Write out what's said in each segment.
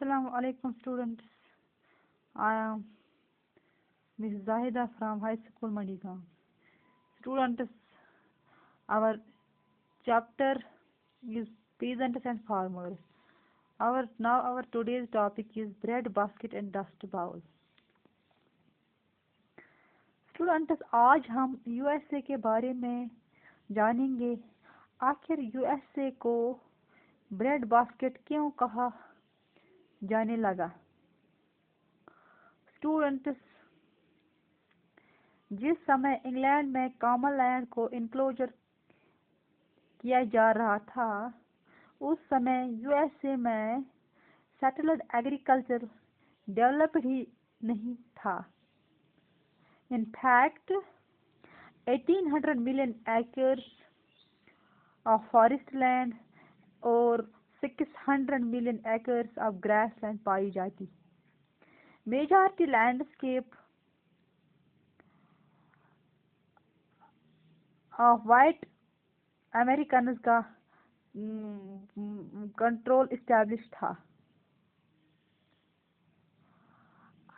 Assalamu alaikum students. I am Ms. Zahida from High School Madhigam. Students, our chapter is peasants and farmers. Our today's topic is bread basket and dust bowl. Students, आज हम USA के बारे में जानेंगे। आखिर USA को bread basket क्यों कहा जाने लगा। स्टूडेंट्स, जिस समय इंग्लैंड में कॉमन लैंड को इनक्लोजर किया जा रहा था, उस समय यूएसए में सेटल्ड एग्रीकल्चर डेवलप्ड ही नहीं था। In fact 1800 million acres of forest land और 600 million acres of grass land पाई जाती। Majority landscape of white American का कंट्रोल इस्टेब्लिश था।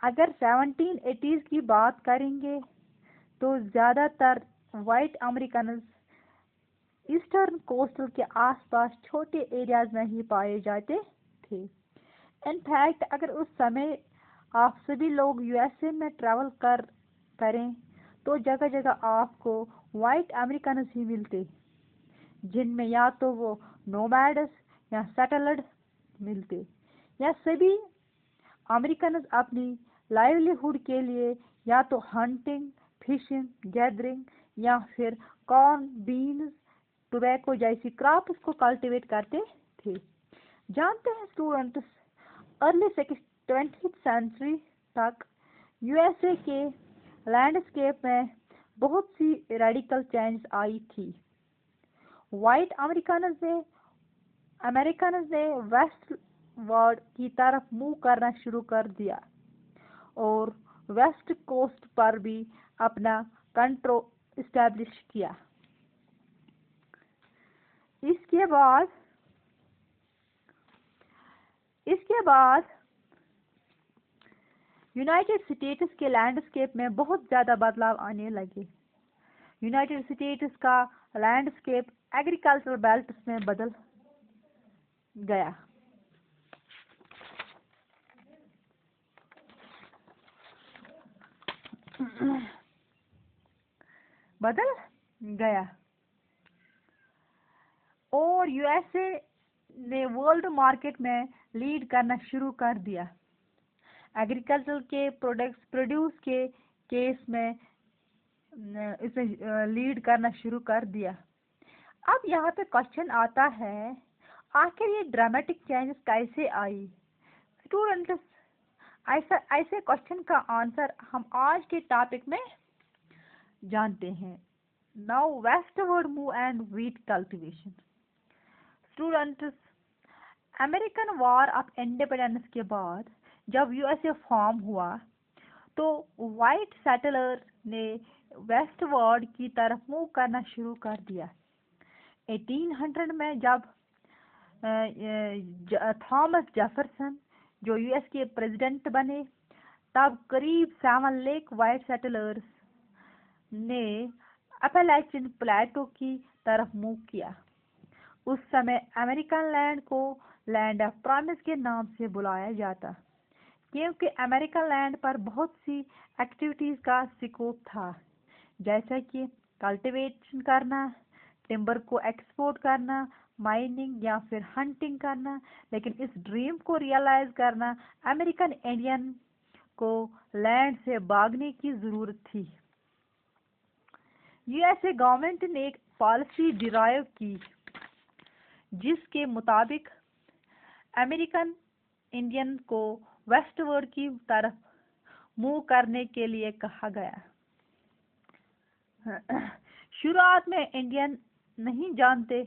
अगर 1780s की बात करेंगे तो ज़्यादातर वाइट अमेरिकन ईस्टर्न कोस्टल के आसपास छोटे एरियाज में ही पाए जाते थे। इनफैक्ट अगर उस समय आप सभी लोग यूएसए में ट्रैवल करें तो जगह जगह आपको वाइट अमेरिकन ही मिलते, जिनमें या तो वो नोमैड्स या सेटल्ड मिलते, या सभी अमेरिकन अपनी लाइवलीहुड के लिए या तो हंटिंग, फिशिंग, गैदरिंग या फिर कॉर्न, बीन्स, टोबैको जैसी क्रॉप्स को कल्टीवेट करते थे। जानते हैं स्टूडेंट्स, अर्ली 20th सेंचुरी तक यूएसए के लैंडस्केप में बहुत सी रेडिकल चेंज आई थी। वाइट अमेरिकन ने वेस्ट वर्ड की तरफ मूव करना शुरू कर दिया और वेस्ट कोस्ट पर भी अपना कंट्रोल इस्टेब्लिश किया। इसके बाद यूनाइटेड स्टेट्स के लैंडस्केप में बहुत ज़्यादा बदलाव आने लगे। यूनाइटेड स्टेट्स का लैंडस्केप एग्रीकल्चरल बेल्ट्स में बदल गया। और यूएसए ने वर्ल्ड मार्केट में लीड करना शुरू कर दिया। एग्रीकल्चर के प्रोड्यूस के केस में इसे लीड करना शुरू कर दिया। अब यहाँ पे क्वेश्चन आता है, आखिर ये ड्रामेटिक चेंजेस कैसे आई। स्टूडेंट्स, ऐसे क्वेश्चन का आंसर हम आज के टॉपिक में जानते हैं। Now westward move and wheat cultivation. Students, American war of independence के बाद जब यूएसए फॉर्म हुआ तो वाइट सेटलर ने वेस्टवर्ड की तरफ मूव करना शुरू कर दिया। 1800 में जब थॉमस जेफरसन जो यूएस के प्रेसिडेंट बने, तब करीब 7 लाख वाइट सेटलर्स ने अपैलेचियन प्लेटो की तरफ मूव किया। उस समय अमेरिकन लैंड को लैंड ऑफ प्रॉमिस के नाम से बुलाया जाता, क्योंकि अमेरिकन लैंड पर बहुत सी एक्टिविटीज का स्कोप था, जैसा कि कल्टीवेशन करना, टिम्बर को एक्सपोर्ट करना, माइनिंग या फिर हंटिंग करना। लेकिन इस ड्रीम को रियलाइज करना अमेरिकन इंडियन को लैंड से भागने की जरूरत थी। यूएसए गवर्नमेंट ने एक पॉलिसी डिराइव की जिसके मुताबिक अमेरिकन इंडियन को वेस्टवर्ड की तरफ मूव करने के लिए कहा गया। शुरुआत में इंडियन नहीं जाने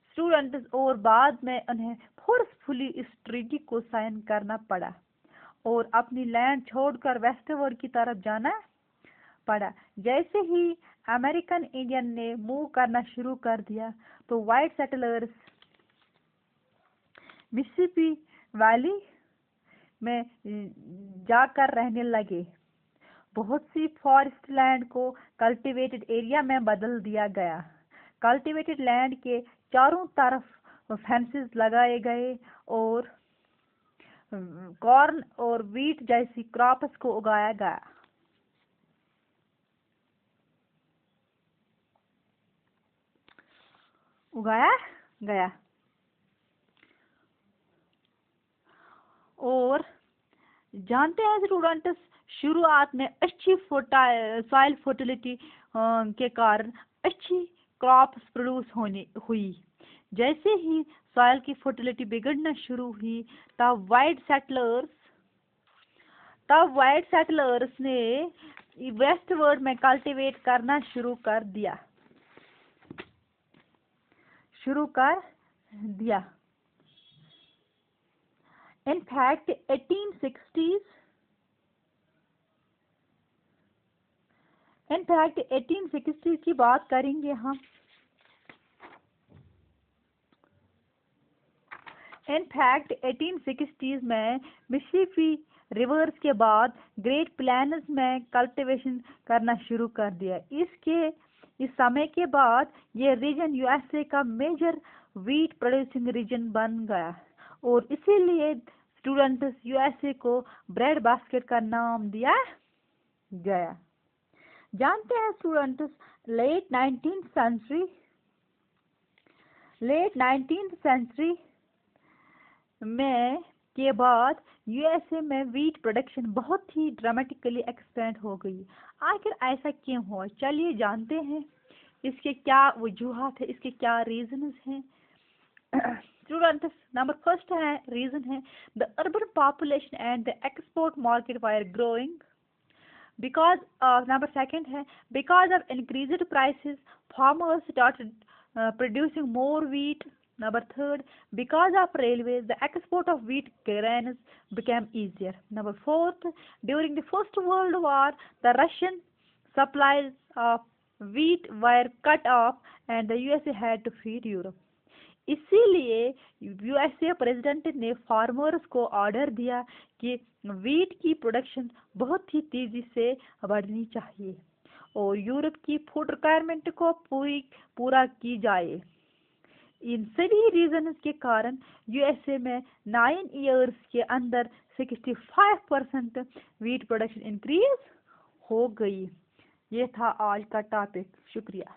स्टूडेंट्स, और बाद में उन्हें फोर्सफुली इस ट्रीटी को साइन करना पड़ा और अपनी लैंड छोड़कर वेस्टवर्ड की तरफ जाना पड़ा। जैसे ही अमेरिकन इंडियन ने मूव करना शुरू कर दिया तो वाइट सेटलर्स मिसिसिपी वैली में जाकर रहने लगे। बहुत सी फॉरेस्ट लैंड को कल्टीवेटेड एरिया में बदल दिया गया। कल्टीवेटेड लैंड के चारों तरफ फेंसेस लगाए गए और कॉर्न और व्हीट जैसी क्रॉप्स को उगाया गया। और जानते हैं स्टूडेंट्स, शुरुआत में अच्छी सॉइल फर्टिलिटी के कारण अच्छी क्रॉप्स प्रोड्यूस हुई। जैसे ही सॉइल की फर्टिलिटी बिगड़ना शुरू हुई तब वाइट सेटलर्स ने वेस्टवर्ड में कल्टीवेट करना शुरू कर दिया। In fact, 1860 की बात करेंगे हम। In fact, 1860s में मिसिसिपी रिवर्स के बाद ग्रेट प्लेन्स में कल्टीवेशन करना शुरू कर दिया। इस समय के बाद ये रीजन यूएसए का मेजर व्हीट प्रोड्यूसिंग रीजन बन गया और इसीलिए स्टूडेंट्स यूएसए को ब्रेड बास्केट का नाम दिया गया। जानते हैं स्टूडेंट्स, लेट 19th सेंचुरी में के बाद यूएसए में व्हीट प्रोडक्शन बहुत ही ड्रामेटिकली एक्सपेंड हो गई। आखिर ऐसा क्यों हुआ, चलिए जानते हैं। इसके क्या वजूहात है, इसके क्या रीजंस हैं। स्टूडेंट्स, नंबर फर्स्ट है रीजन है the urban population and the export market were growing. Number second है because of increased prices, farmers started producing more wheat. Number third, because of railways, the export of wheat grains became easier. Number fourth, during the First World War, the Russian supplies of wheat were cut off and the USA had to feed Europe. इसीलिए USA president ने farmers को order दिया कि wheat की production बहुत ही तेजी से बढ़नी चाहिए और यूरोप की फूड रिक्वायरमेंट को पूरा की जाए। इन सभी रीजंस के कारण यूएसए में 9 इयर्स के अंदर 65% व्हीट प्रोडक्शन इंक्रीज हो गई। ये था आज का टॉपिक। शुक्रिया।